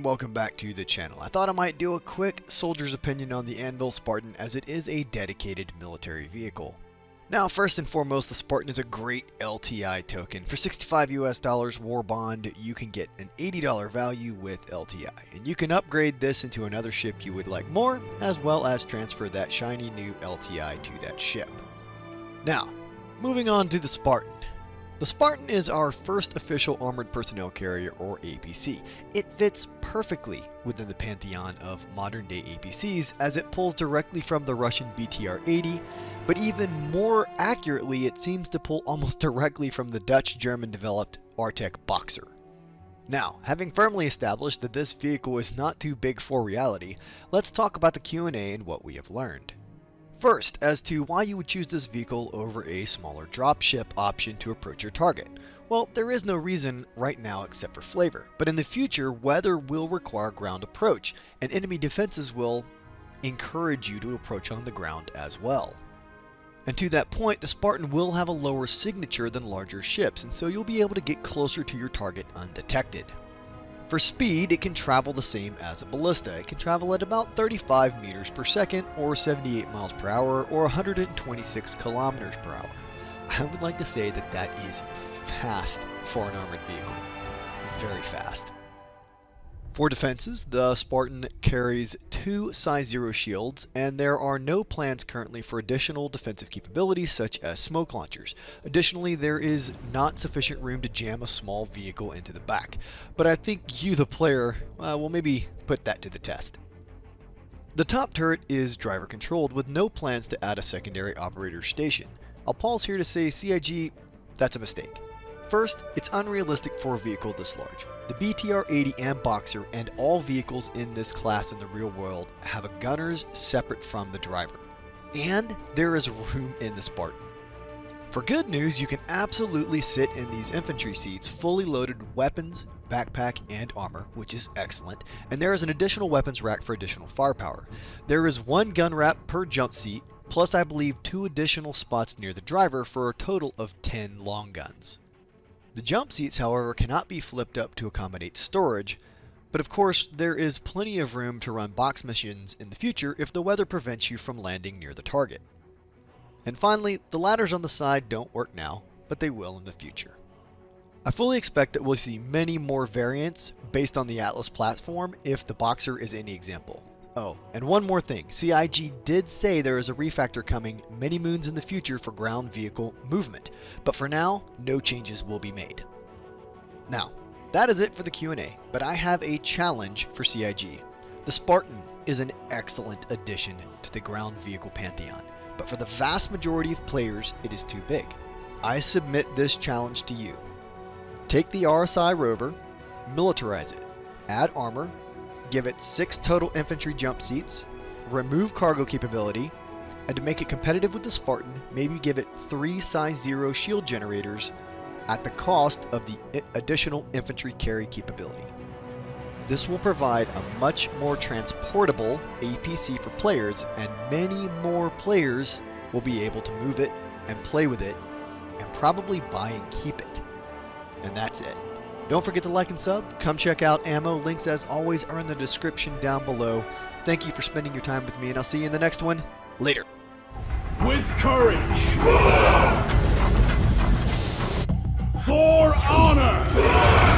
welcome back to the channel. I thought I might do a quick soldier's opinion on the Anvil Spartan as it is a dedicated military vehicle. Now, first and foremost, the Spartan is a great LTI token. For $65 war bond, you can get an $80 value with LTI, and you can upgrade this into another ship you would like more, as well as transfer that shiny new LTI to that ship. Now, moving on to the Spartan. The Spartan is our first official armored personnel carrier, or APC. It fits perfectly within the pantheon of modern day APCs as it pulls directly from the Russian BTR-80, but even more accurately it seems to pull almost directly from the Dutch-German developed Artec Boxer. Now, having firmly established that this vehicle is not too big for reality, let's talk about the Q&A and what we have learned. First, as to why you would choose this vehicle over a smaller dropship option to approach your target. Well, there is no reason right now except for flavor, but in the future, weather will require ground approach, and enemy defenses will encourage you to approach on the ground as well. And to that point, the Spartan will have a lower signature than larger ships, and so you'll be able to get closer to your target undetected. For speed, it can travel the same as a ballista. It can travel at about 35 meters per second, or 78 miles per hour, or 126 kilometers per hour. I would like to say that that is fast for an armored vehicle. Very fast. For defenses, the Spartan carries 2 size 0 shields, and there are no plans currently for additional defensive capabilities such as smoke launchers. Additionally, there is not sufficient room to jam a small vehicle into the back, but I think you, the player, will maybe put that to the test. The top turret is driver controlled with no plans to add a secondary operator station. I'll pause here to say CIG, that's a mistake. First, it's unrealistic for a vehicle this large. The BTR-80 and Boxer and all vehicles in this class in the real world have a gunners separate from the driver. And there is room in the Spartan. For good news, you can absolutely sit in these infantry seats fully loaded with weapons, backpack, and armor, which is excellent, and there is an additional weapons rack for additional firepower. There is 1 gun wrap per jump seat, plus I believe 2 additional spots near the driver for a total of 10 long guns. The jump seats, however, cannot be flipped up to accommodate storage, but of course there is plenty of room to run box missions in the future if the weather prevents you from landing near the target. And finally, the ladders on the side don't work now, but they will in the future. I fully expect that we'll see many more variants based on the Atlas platform if the Boxer is any example. Oh, and one more thing, CIG did say there is a refactor coming many moons in the future for ground vehicle movement, but for now, no changes will be made. Now, that is it for the Q&A, but I have a challenge for CIG. The Spartan is an excellent addition to the ground vehicle pantheon, but for the vast majority of players, it is too big. I submit this challenge to you. Take the RSI rover, militarize it, add armor, give it 6 total infantry jump seats, remove cargo capability, and to make it competitive with the Spartan, maybe give it 3 size 0 shield generators at the cost of the additional infantry carry capability. This will provide a much more transportable APC for players, and many more players will be able to move it and play with it and probably buy and keep it. And that's it. Don't forget to like and sub. Come check out a.m.m.o. Links, as always, are in the description down below. Thank you for spending your time with me, and I'll see you in the next one. Later. With courage. For honor.